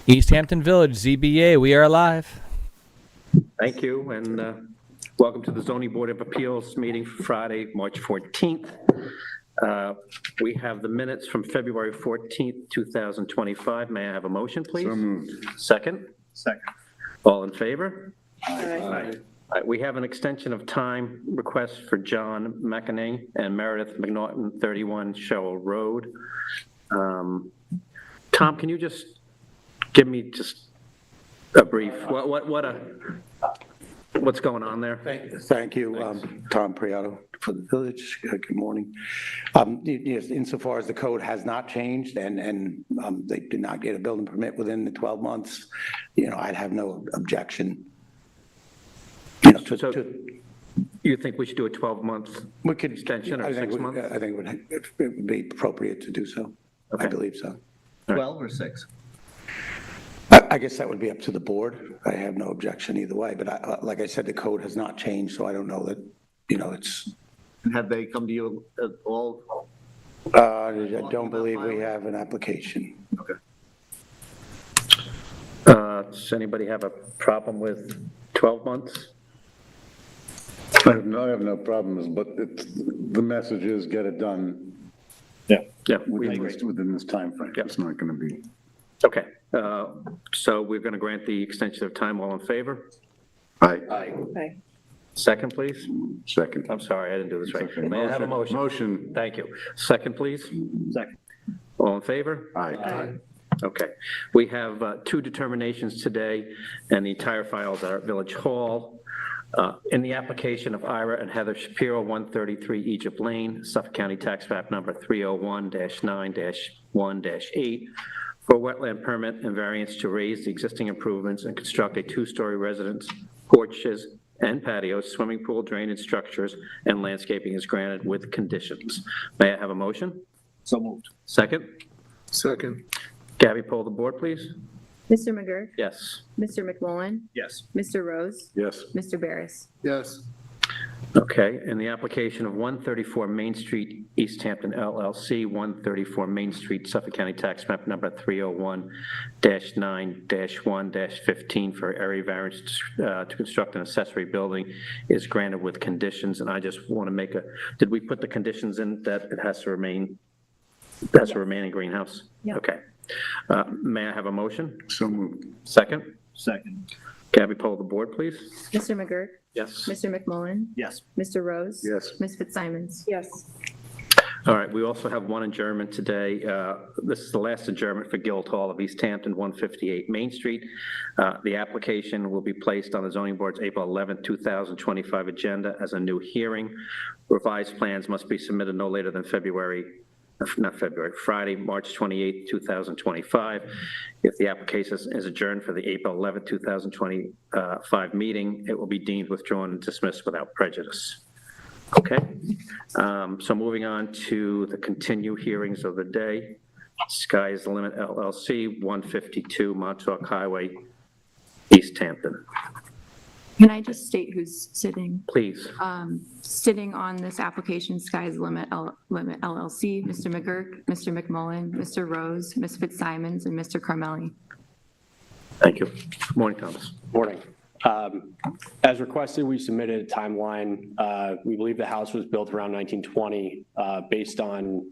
East Hampton Village, ZBA, we are live. Thank you, and welcome to the Zoning Board of Appeals meeting for Friday, March 14th. We have the minutes from February 14th, 2025. May I have a motion, please? So moved. Second? Second. All in favor? Aye. All right, we have an extension of time request for John McEnany and Meredith McNaughton, 31 Sherrill Road. Tom, can you just give me just a brief, what's going on there? Thank you, Tom Priato for the village. Good morning. Yes, insofar as the code has not changed and they did not get a building permit within the 12 months, I'd have no objection. You think we should do a 12-month extension or 6 months? I think it would be appropriate to do so. Okay. I believe so. 12 or 6? I guess that would be up to the board. I have no objection either way, but like I said, the code has not changed, so I don't know that, it's. Have they come to you at all? I don't believe we have an application. Okay. Does anybody have a problem with 12 months? I have no problems, but the message is get it done. Yeah. Within this timeframe. Yeah. It's not going to be. Okay, so we're going to grant the extension of time. All in favor? Aye. Aye. Second, please. Second. I'm sorry, I didn't do this right. Okay. May I have a motion? Motion. Thank you. Second, please. Second. All in favor? Aye. Okay. We have two determinations today, and the entire files are at Village Hall. In the application of Ira and Heather Shapiro, 133 Egypt Lane, Suffolk County Tax Map number 301-9-1-8, for a wetland permit and variance to raise the existing improvements and construct a two-story residence, porches, and patios, swimming pool, drainage structures, and landscaping is granted with conditions. May I have a motion? So moved. Second? Second. Gabby, poll the board, please. Mr. McGurk? Yes. Mr. McMullen? Yes. Mr. Rose? Yes. Mr. Barris? Yes. Okay, in the application of 134 Main Street, East Hampton LLC, 134 Main Street, Suffolk County Tax Map number 301-9-1-15 for area variance to construct an accessory building is granted with conditions, and I just want to make did we put the conditions in that it has to remain, a remaining greenhouse? Yeah. Okay. May I have a motion? So moved. Second? Second. Gabby, poll the board, please. Mr. McGurk? Yes. Mr. McMullen? Yes. Mr. Rose? Yes. Ms. Fitzsimons? Yes. All right, we also have one adjournment today. This is the last adjournment for Guildhall of East Hampton, 158 Main Street. The application will be placed on the zoning board's April 11, 2025 agenda as a new hearing. Revised plans must be submitted no later than Friday, March 28, 2025. If the application is adjourned for the April 11, 2025 meeting, it will be deemed withdrawn and dismissed without prejudice. Okay, so moving on to the continued hearings of the day. Sky's the Limit LLC, 152 Montauk Highway, East Hampton. Can I just state who's sitting? Please. Sitting on this application, Sky's Limit LLC, Mr. McGurk, Mr. McMullen, Mr. Rose, Ms. Fitzsimons, and Mr. Carmelli. Thank you. Good morning, Thomas. Morning. As requested, we submitted a timeline. We believe the house was built around 1920 based on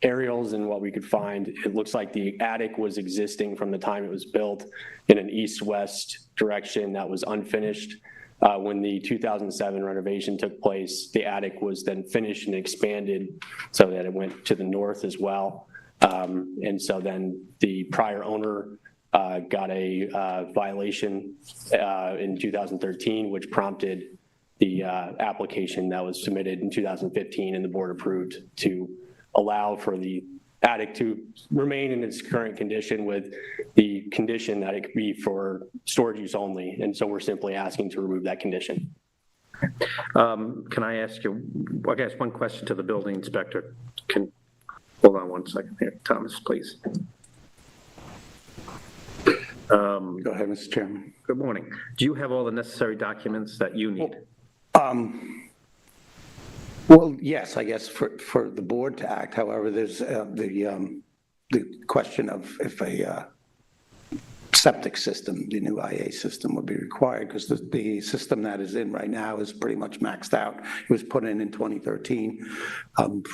aerials and what we could find. It looks like the attic was existing from the time it was built in an east-west direction that was unfinished. When the 2007 renovation took place, the attic was then finished and expanded so that it went to the north as well. And so then the prior owner got a violation in 2013, which prompted the application that was submitted in 2015, and the board approved to allow for the attic to remain in its current condition with the condition that it could be for storage use only. And so we're simply asking to remove that condition. Can I ask you, I guess, one question to the building inspector? Hold on one second here. Thomas, please. Go ahead, Mr. Chairman. Good morning. Do you have all the necessary documents that you need? Well, yes, I guess for the board to act. However, there's the question of if a septic system, the new IA system would be required, because the system that is in right now is pretty much maxed out. It was put in 2013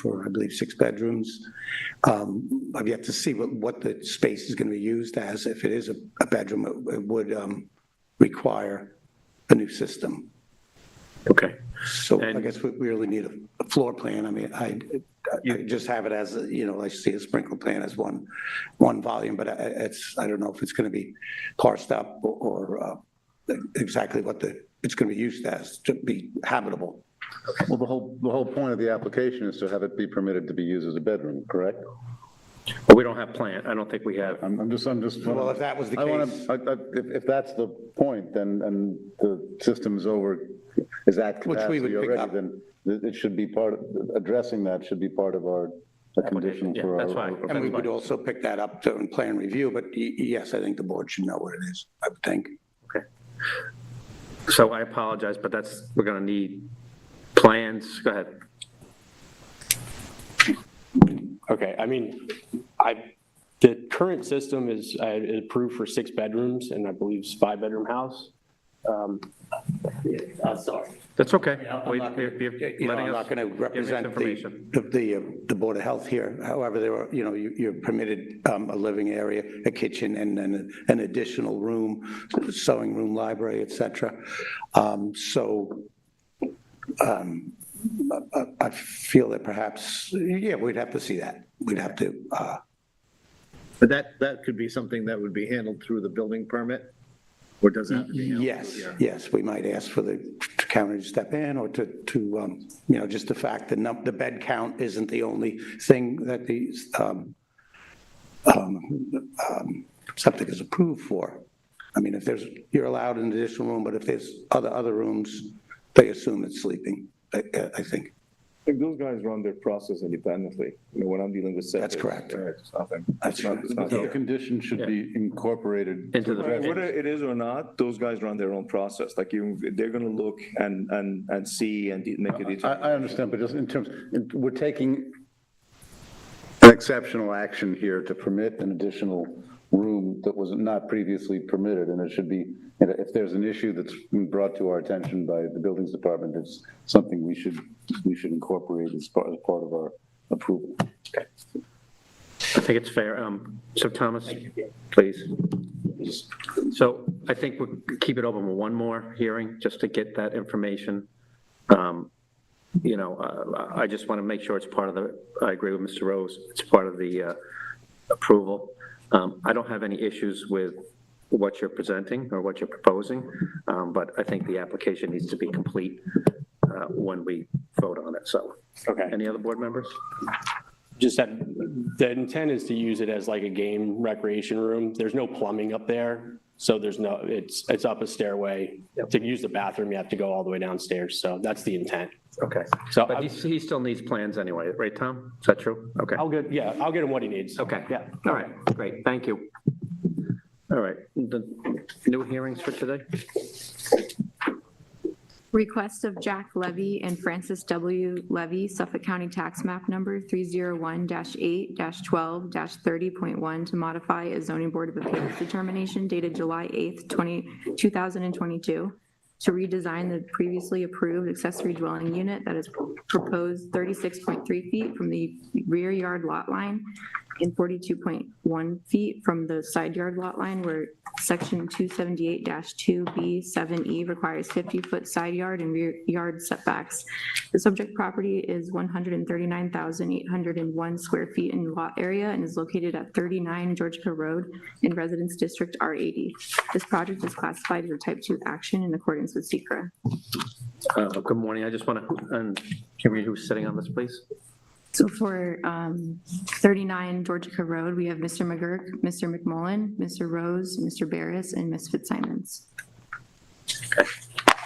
for, I believe, 6 bedrooms. I've yet to see what the space is going to be used as. If it is a bedroom, it would require a new system. Okay. So I And- guess we really need a floor plan. I mean, I just have it as, I see a sprinkle plan as one volume, but I don't know if it's going to be parsed up or exactly what it's going to be used as to be habitable. Well, the whole point of the application is to have it be permitted to be used as a bedroom, correct? But we don't have plan, I don't think we have. I'm just. Well, if that was the case. If that's the point, then, and the system's is at Which we would capacity pick already, up. then it should be addressing that should be part of a condition Yeah, for that's our. fine. And we That's would fine. also pick that up during plan review, but yes, I think the board should know what it is, I would think. Okay. So I apologize, but we're going to need plans. Go ahead. Okay, I mean, the current system is approved for 6 bedrooms, and I believe it's 5-bedroom house. Sorry. That's okay. I'm not going to represent information. the Board of Health here. However, there are, you're permitted a living area, a kitchen, and then an additional room, sewing room, library, et cetera. I feel that perhaps, we'd have to see that. We'd have to, But that could be something that would be handled through the building permit? Or does it have to be handled? yes, we might ask for the county to step in, or to just the fact that the bed count isn't the only thing that the septic is approved for. I mean, you're allowed an additional room, but if there's other rooms, they assume it's sleeping, I think. If those guys run their process independently, when I'm dealing with septic. That's correct. It's nothing. That's It's not The here. condition should be incorporated. Into the- Whether it is or not, those guys run their own process. Like they're gonna look and see and make a determination. I understand, but just we're taking an exceptional action here to permit an additional room that was not previously permitted, and it should be, if there's an issue that's been brought to our attention by the buildings department, it's something we should incorporate as part of our approval. Okay. I think it's fair. So Thomas, please. So I think we'll keep it open with one more hearing, just to get that information. I just want to make sure it's part of I agree with Mr. Rose, it's part of the approval. I don't have any issues with what you're presenting or what you're proposing, but I think the application needs to be complete when we vote on it. So, Okay. Any other board members? Just that the intent is to use it as like a game recreation room. There's no plumbing up there, so it's up a stairway. To use the bathroom, you have to go all the way downstairs, so that's the intent. Okay. So But he still needs plans anyway, right, Tom? Is that true? Okay. I'll get him what he needs. Okay. Yeah. All right, great, thank you. All right, the new hearings for today? Request of Jack Levy and Francis W. Levy, Suffolk County Tax Map Number 301-8-12-30.1 to modify a zoning board of appeals determination dated July 8th, 2022, to redesign the previously approved accessory dwelling unit that is proposed 36.3 feet from the rear yard lot line and 42.1 feet from the side yard lot line, where section 278-2B7E requires 50-foot side yard and rear yard setbacks. The subject property is 139,801 square feet in lot area and is located at 39 Georgia Road in Residence District R80. This project is classified as a type 2 action in accordance with SECRA. Good morning, I just want to, can you read who's sitting on this, please? So for 39 Georgia Road, we have Mr. McGurk, Mr. McMullen, Mr. Rose, Mr. Barris, and Ms. Fitzsimons. Okay.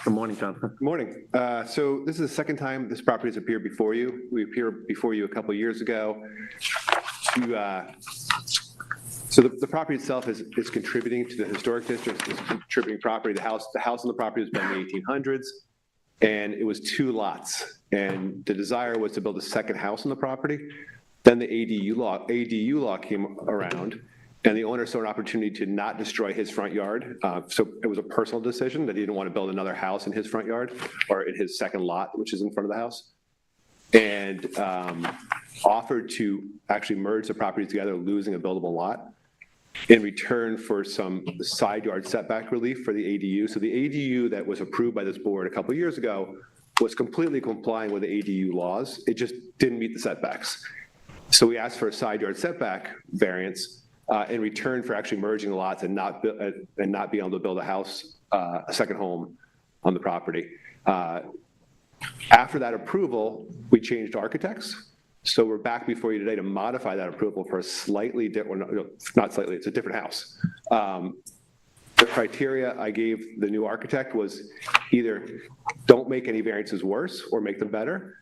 Good morning, Jonathan. Good morning. So this is the second time this property has appeared before you. We appeared before you a couple of years ago. So the property itself is contributing to the historic district. It's a contributing property. The house on the property was built in the 1800s, and it was 2 lots. And the desire was to build a second house on the property. Then the ADU law came around, and the owner saw an opportunity to not destroy his front yard. So it was a personal decision that he didn't want to build another house in his front yard or in his second lot, which is in front of the house. And offered to actually merge the properties together, losing a buildable lot in return for some side yard setback relief for the ADU. So the ADU that was approved by this board a couple of years ago was completely complying with the ADU laws. It just didn't meet the setbacks. So we asked for a side yard setback variance in return for actually merging the lots and not being able to build a house, a second home on the property. After that approval, we changed architects. So we're back before you today to modify that approval for a slightly different, not slightly, it's a different house. The criteria I gave the new architect was either don't make any variances worse or make them better.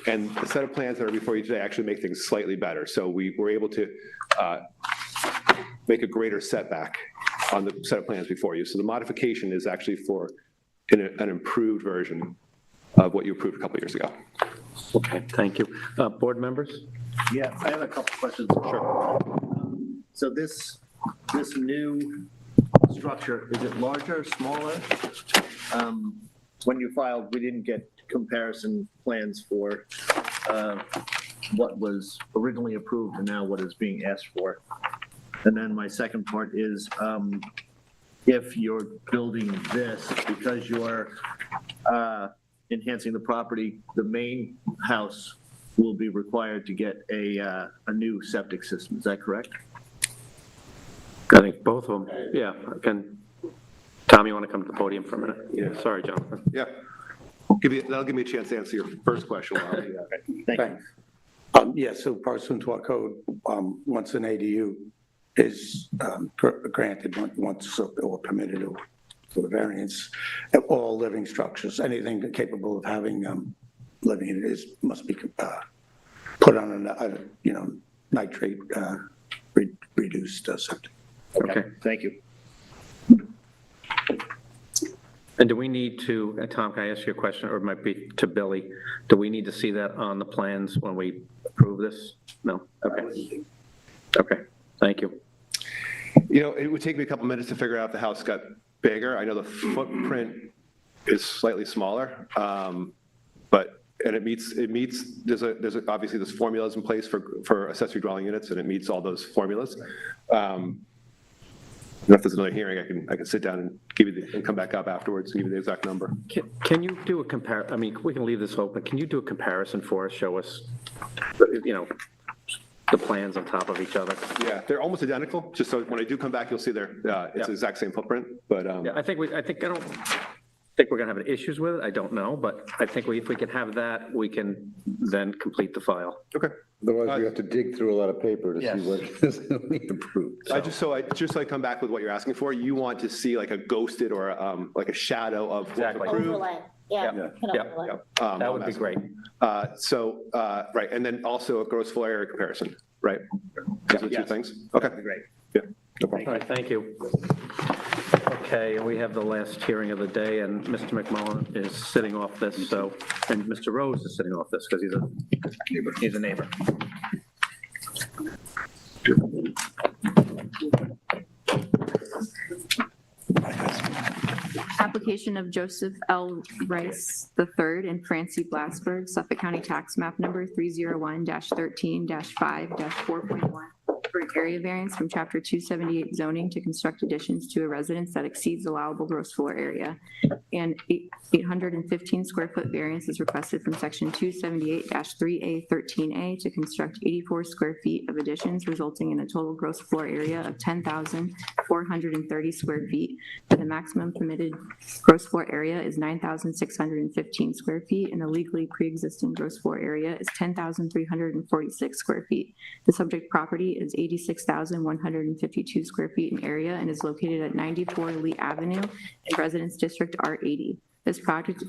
And the set of plans that are before you today actually make things slightly better. So we were able to make a greater setback on the set of plans before you. So the modification is actually for an improved version of what you approved a couple of years ago. Okay, thank you. Board members? Yeah, I have a couple questions. Sure. So this new structure, is it larger, smaller? When you filed, we didn't get comparison plans for what was originally approved and now what is being asked for. And then my second part is, if you're building this because you're enhancing the property, the main house will be required to get a new septic system. Is that correct? I think both of them, yeah. Tom, you want to come to the podium for a minute? Yeah. Sorry, Jonathan. Yeah. That'll give me a chance to answer your first question. Thank you. Yeah, so pursuant to our code, once an ADU is granted, once or permitted for the variance, all living structures, anything capable of having living in it must be put on a nitrate reduced septic. Okay. Thank you. And do we need to, Tom, can I ask you a question, or it might be to Billy? Do we need to see that on the plans when we approve this? No? Okay. Okay, thank you. It would take me a couple minutes to figure out if the house got bigger. I know the footprint is slightly smaller, and it meets, there's obviously there's formulas in place for accessory dwelling units, and it meets all those formulas. If there's another hearing, I can sit down and give you and come back up afterwards and give you the exact number. Can you do a I mean, we can leave this open. Can you do a comparison for us? Show us, the plans on top of each other. Yeah, they're almost identical. Just so when I do come back, you'll see it's the exact same footprint. But Yeah, I don't think we're gonna have any issues with it. I don't know, but I think if we can have that, we can then complete the file. okay. Otherwise, you have to dig through a lot of paper to Yes. see what is approved. I just come back with what you're asking for. You want to see like a ghosted or like a shadow of what's Exactly. approved. Overlay, yeah. Yeah. Can Yeah. overlay. That would be great. Right, and then also a gross floor area comparison, right? Those are the two Yes. things? Okay. Great. Yeah, no problem. All right, thank you. Okay, and we have the last hearing of the day, and Mr. McMullen is sitting off this, and Mr. Rose is sitting off this because he's a neighbor. Application of Joseph L. Rice III and Francie Blasberg, Suffolk County Tax Map Number 301-13-5-4.1 for an area variance from Chapter 278 zoning to construct additions to a residence that exceeds allowable gross floor area. And 815 square foot variance is requested from Section 278-3A13A to construct 84 square feet of additions, resulting in a total gross floor area of 10,430 square feet, where the maximum permitted gross floor area is 9,615 square feet, and the legally pre-existing gross floor area is 10,346 square feet. The subject property is 86,152 square feet in area and is located at 94 Lee Avenue in Residence District R80. This project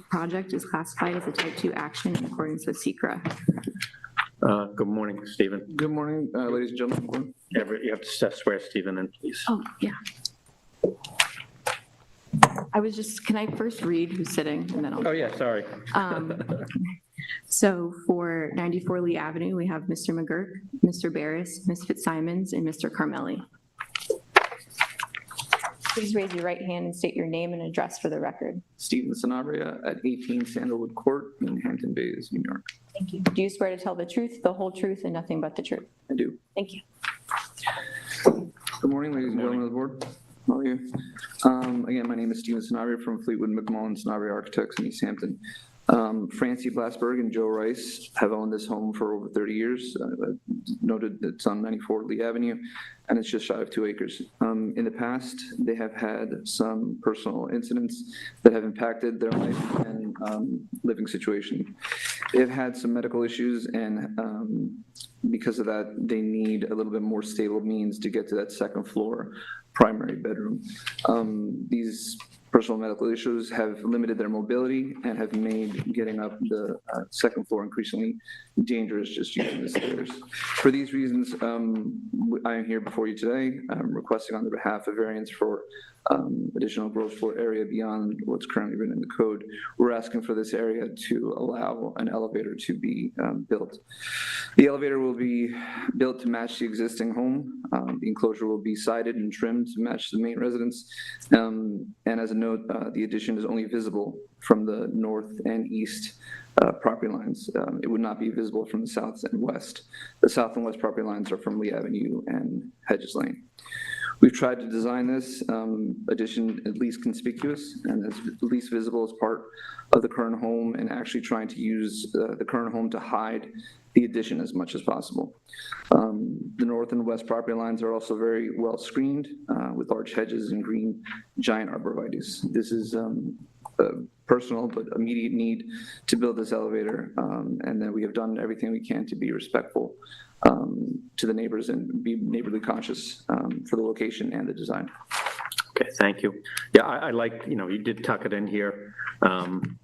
is classified as a type 2 action in accordance with SECRA. Good morning, Stephen. Good morning, ladies and gentlemen. You have to swear Stephen in, please. Oh, yeah. Can I first read who's sitting and then I'll. Oh, yeah, sorry. So for 94 Lee Avenue, we have Mr. McGurk, Mr. Barris, Ms. Fitzsimons, and Mr. Carmelli. Please raise your right hand and state your name and address for the record. Steven Sanabria at 18 Sandalwood Court in Hampton Bays, New York. Thank you. Do you swear to tell the truth, the whole truth, and nothing but the truth? I do. Thank you. Good morning, ladies and gentlemen of the board. How are you? Again, my name is Steven Sanabria from Fleetwood McMullen Sanabria Architects in East Hampton. Francie Blasberg and Joe Rice have owned this home for over 30 years. Noted that it's on 94 Lee Avenue, and it's just shy of 2 acres. In the past, they have had some personal incidents that have impacted their life and living situation. They have had some medical issues, and because of that, they need a little bit more stable means to get to that second floor primary bedroom. These personal medical issues have limited their mobility and have made getting up the second floor increasingly dangerous just using the stairs. For these reasons, I am here before you today. I'm requesting on their behalf a variance for additional gross floor area beyond what's currently written in the code. We're asking for this area to allow an elevator to be built. The elevator will be built to match the existing home. The enclosure will be sided and trimmed to match the main residence. And as a note, the addition is only visible from the north and east property lines. It would not be visible from the south and west. The south and west property lines are from Lee Avenue and Hedges Lane. We've tried to design this addition at least conspicuous and as least visible as part of the current home, and actually trying to use the current home to hide the addition as much as possible. The north and west property lines are also very well screened with large hedges and green giant arborvitaes. This is a personal but immediate need to build this elevator, and then we have done everything we can to be respectful to the neighbors and be neighborly conscious for the location and the design. Okay, thank you. Yeah, I like, you did tuck it in here on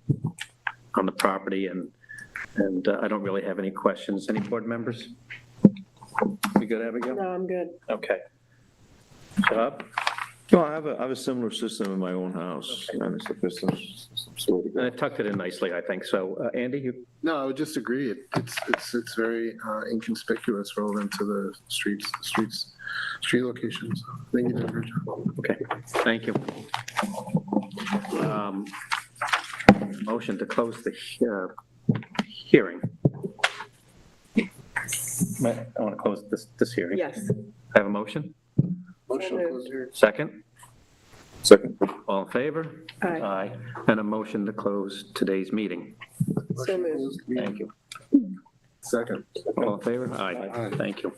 the property, and I don't really have any questions. Any board members? We good, Abigail? No, I'm good. Okay. Bob? No, I have a similar system in my own house. And it's And it tucked it in nicely, I think. So, Andy, you? No, I would just agree. It's very inconspicuous relevant to the street locations. I think you did a good job. Okay, thank you. Motion to close the hearing. I want to close this hearing. Yes. I have a motion? Motion to close here. Second? Second. All in favor? Aye. And a motion to close today's meeting. So moved. Thank you. Second. All in favor? Aye. Aye. Thank you.